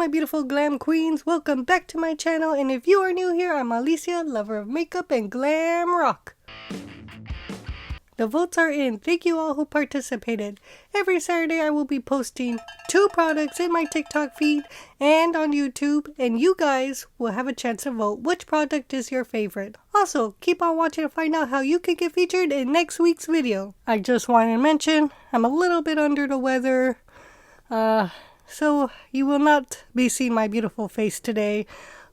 beautiful glam queens, welcome back to my channel, and if you are new here, I'm Alicia, lover of makeup and glam rock. The votes are in. Thank you all who participated. Every Saturday I will be posting 2 products in my TikTok feed and on YouTube, and you guys will have a chance to vote which product is your favorite. Also, keep on watching to find out how you can get featured in next week's video. I just wanted to mention, I'm a little bit under the weather, so you will not be seeing my beautiful face today,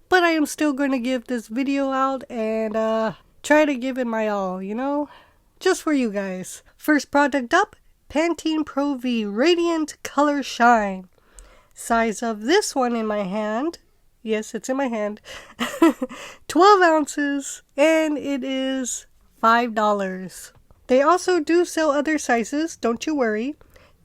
but I am still going to give this video out and try to give it my all, you know? Just for you guys. First product up, Pantene Pro V Radiant Color Shine. Size of this one in my hand, yes, it's in my hand, 12 ounces, and it is $5. They also do sell other sizes, don't you worry.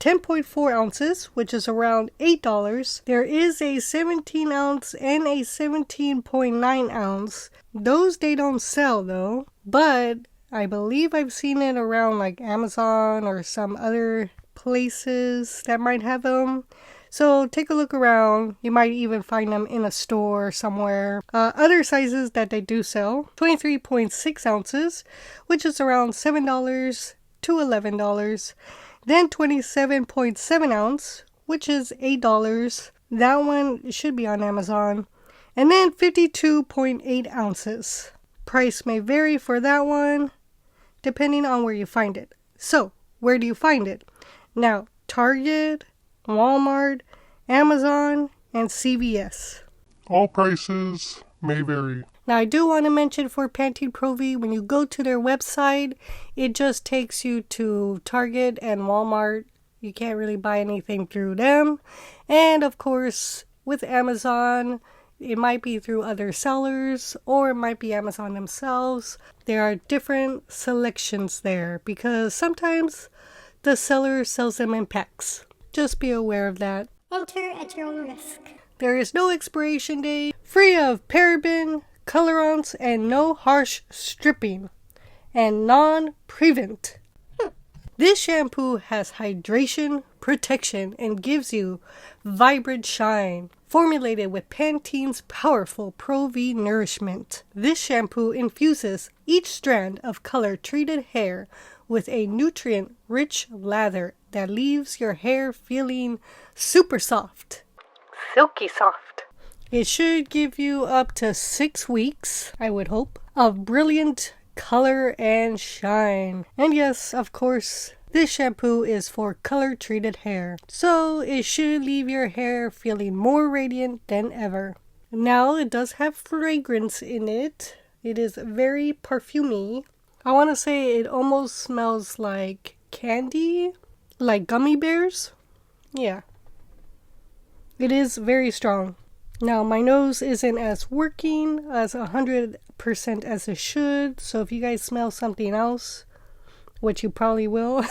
10.4 ounces, which is around $8. There is a 17 ounce and a 17.9 ounce. Those they don't sell though, but I believe I've seen it around like Amazon or some other places that might have them. So take a look around. You might even find them in a store somewhere. Other sizes that they do sell, 23.6 ounces, which is around $7 to $11. Then 27.7 ounce, which is $8. That one should be on Amazon. And then 52.8 ounces. Price may vary for that one, depending on where you find it. So, where do you find it? Now, Target, Walmart, Amazon, and CVS. All prices may vary. Now, I do want to mention for Pantene Pro V, when you go to their website, it just takes you to Target and Walmart. You can't really buy anything through them. And, of course, with Amazon, it might be through other sellers, or it might be Amazon themselves. There are different selections there because sometimes the seller sells them in packs. Just be aware of that. Enter at your own risk. There is no expiration date, free of paraben, colorants, and no harsh stripping, and non-prevent. This shampoo has hydration, protection, and gives you vibrant shine. Formulated with Pantene's powerful Pro V nourishment, this shampoo infuses each strand of color-treated hair with a nutrient-rich lather that leaves your hair feeling super soft. Silky soft. It should give you up to 6 weeks, I would hope, of brilliant color and shine. And yes, of course, this shampoo is for color-treated hair, so it should leave your hair feeling more radiant than ever. Now, it does have fragrance in it. It is very perfumey. I want to say it almost smells like candy, like gummy bears. Yeah. It is very strong. Now, my nose isn't as working as 100% as it should, so if you guys smell something else, which you probably will,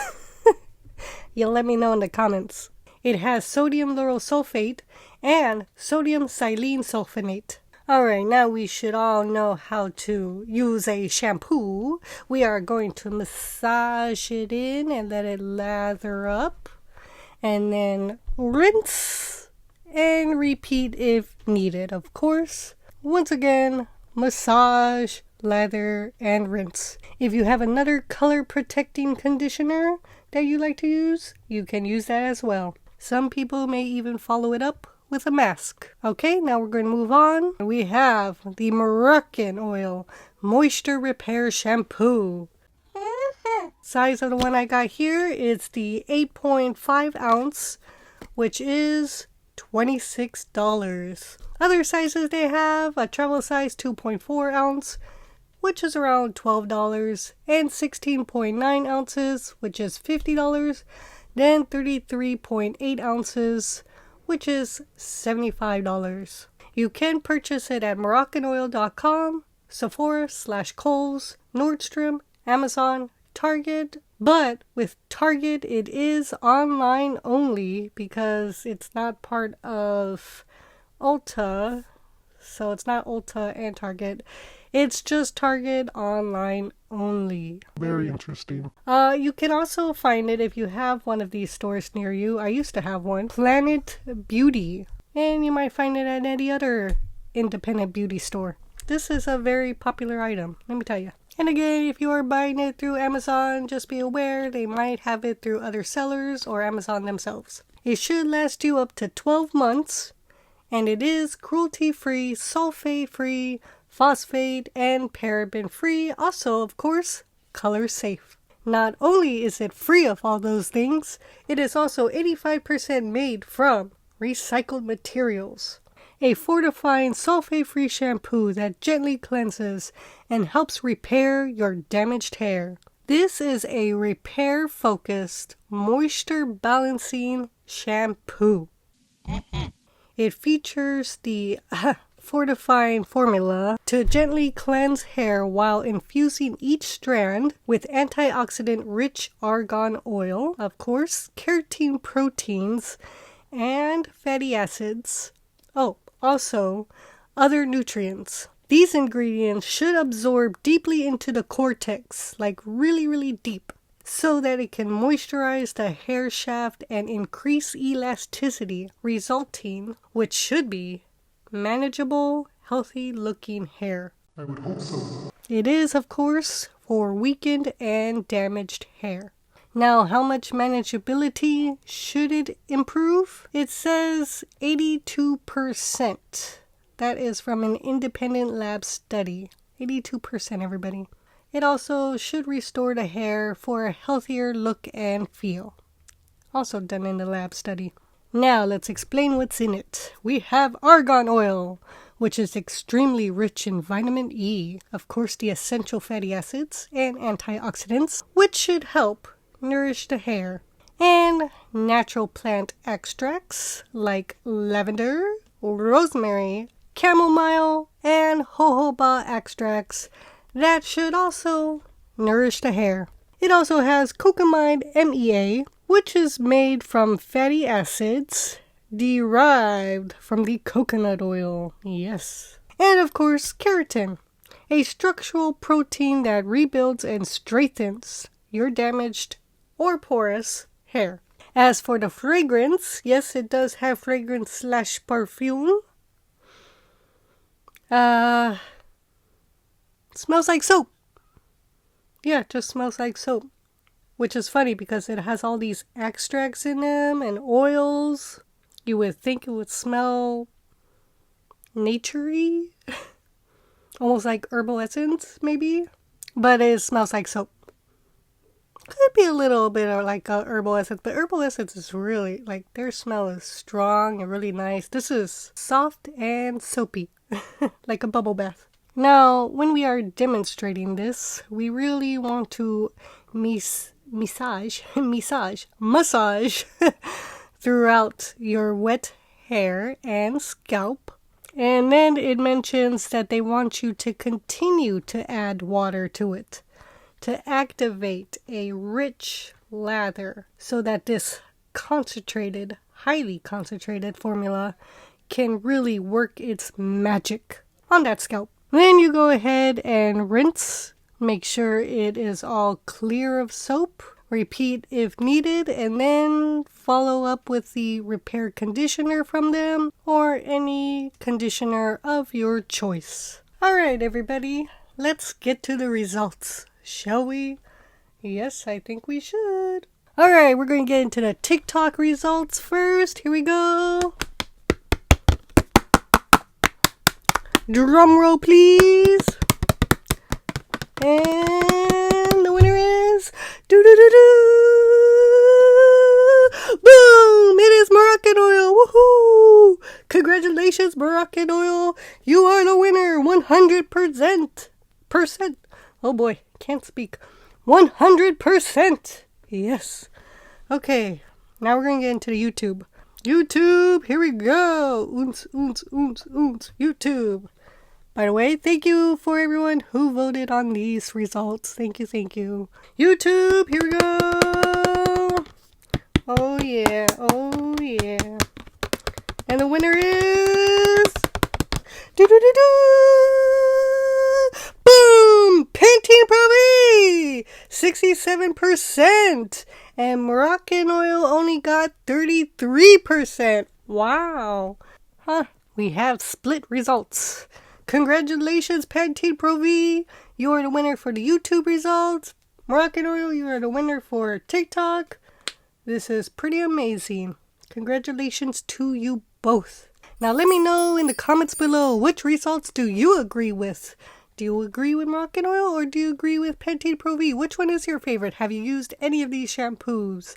you'll let me know in the comments. It has sodium lauryl sulfate and sodium silene sulfonate. Alright, now we should all know how to use a shampoo. We are going to massage it in and let it lather up, and then rinse and repeat if needed, of course. Once again, massage, lather, and rinse. If you have another color protecting conditioner that you like to use, you can use that as well. Some people may even follow it up with a mask. Okay, now we're going to move on. We have the Moroccanoil Moisture Repair Shampoo. Size of the one I got here is the 8.5 ounce, which is $26. Other sizes they have, a travel size 2.4 ounce, which is around $12, and 16.9 ounces, which is $50, then 33.8 ounces, which is $75. You can purchase it at Moroccanoil.com, Sephora/Kohl's, Nordstrom, Amazon, Target, but with Target it is online only because it's not part of Ulta, so it's not Ulta and Target. It's just Target online only. Very interesting. You can also find it if you have one of these stores near you. I used to have one. Planet Beauty. And you might find it at any other independent beauty store. This is a very popular item, let me tell you. And again, if you are buying it through Amazon, just be aware they might have it through other sellers or Amazon themselves. It should last you up to 12 months, and it is cruelty-free, sulfate-free, phosphate, and paraben-free. Also, of course, color-safe. Not only is it free of all those things, it is also 85% made from recycled materials. A fortifying sulfate-free shampoo that gently cleanses and helps repair your damaged hair. This is a repair-focused, moisture-balancing shampoo. It features the fortifying formula to gently cleanse hair while infusing each strand with antioxidant-rich argan oil, of course, keratin proteins, and fatty acids. Oh, also, other nutrients. These ingredients should absorb deeply into the cortex, like really, really deep, so that it can moisturize the hair shaft and increase elasticity, resulting, which should be, manageable, healthy-looking hair. I would hope so. It is, of course, for weakened and damaged hair. Now, how much manageability should it improve? It says 82%. That is from an independent lab study. 82%, everybody. It also should restore the hair for a healthier look and feel. Also done in the lab study. Now, let's explain what's in it. We have argan oil, which is extremely rich in vitamin E, of course the essential fatty acids and antioxidants, which should help nourish the hair. And natural plant extracts like lavender, rosemary, chamomile, and jojoba extracts that should also nourish the hair. It also has cocamide MEA, which is made from fatty acids derived from the coconut oil. Yes. And of course, keratin, a structural protein that rebuilds and strengthens your damaged or porous hair. As for the fragrance, yes, it does have fragrance / perfume. Smells like soap. Yeah, it just smells like soap. Which is funny because it has all these extracts in them and oils. You would think it would smell naturey. Almost like herbal essence, maybe. But it smells like soap. Could be a little bit of like a herbal essence, but herbal essence is really, like, their smell is strong and really nice. This is soft and soapy, like a bubble bath. Now, when we are demonstrating this, we really want to massage throughout your wet hair and scalp. And then it mentions that they want you to continue to add water to it to activate a rich lather so that this concentrated, highly concentrated formula can really work its magic on that scalp. Then you go ahead and rinse. Make sure it is all clear of soap. Repeat if needed, and then follow up with the repair conditioner from them or any conditioner of your choice. Alright, everybody, let's get to the results. Shall we? Yes, I think we should. Alright, we're going to get into the TikTok results first. Here we go. Drum roll, please. And the winner is... Boom! It is Moroccanoil. Woohoo! Congratulations, Moroccanoil. You are the winner. 100%. Oh boy, can't speak. 100%. Yes. Okay, now we're going to get into the YouTube. YouTube, here we go. YouTube. By the way, thank you for everyone who voted on these results. Thank you. YouTube, here we go. Oh yeah. And the winner is... Boom! Pantene Pro V! 67%. And Moroccanoil only got 33%. Wow. We have split results. Congratulations, Pantene Pro V. You are the winner for the YouTube results. Moroccanoil, you are the winner for TikTok. This is pretty amazing. Congratulations to you both. Now let me know in the comments below, which results do you agree with? Do you agree with Moroccanoil or do you agree with Pantene Pro V? Which one is your favorite? Have you used any of these shampoos?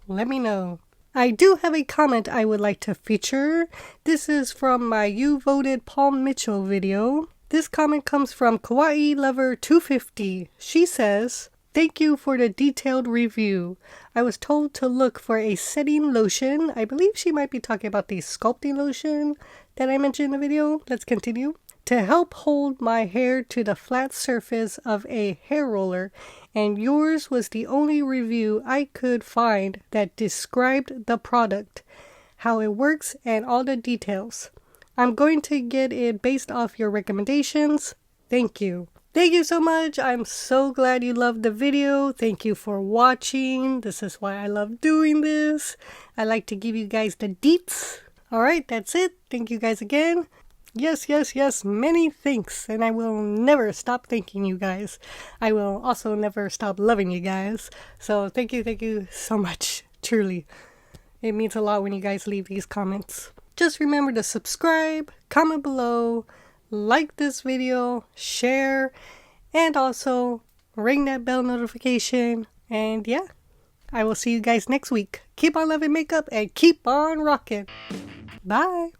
Let me know. I do have a comment I would like to feature. This is from my You Voted Paul Mitchell video. This comment comes from Kawaii Lover 250. She says, "Thank you for the detailed review. I was told to look for a setting lotion." I believe she might be talking about the sculpting lotion that I mentioned in the video. Let's continue. "To help hold my hair to the flat surface of a hair roller, and yours was the only review I could find that described the product, how it works, and all the details. I'm going to get it based off your recommendations. Thank you." Thank you so much. I'm so glad you loved the video. Thank you for watching. This is why I love doing this. I like to give you guys the deets. Alright, that's it. Thank you guys again. Yes, many thanks, and I will never stop thanking you guys. I will also never stop loving you guys. So thank you so much, truly. It means a lot when you guys leave these comments. Just remember to subscribe, comment below, like this video, share, and also ring that bell notification. And yeah, I will see you guys next week. Keep on loving makeup and keep on rocking. Bye!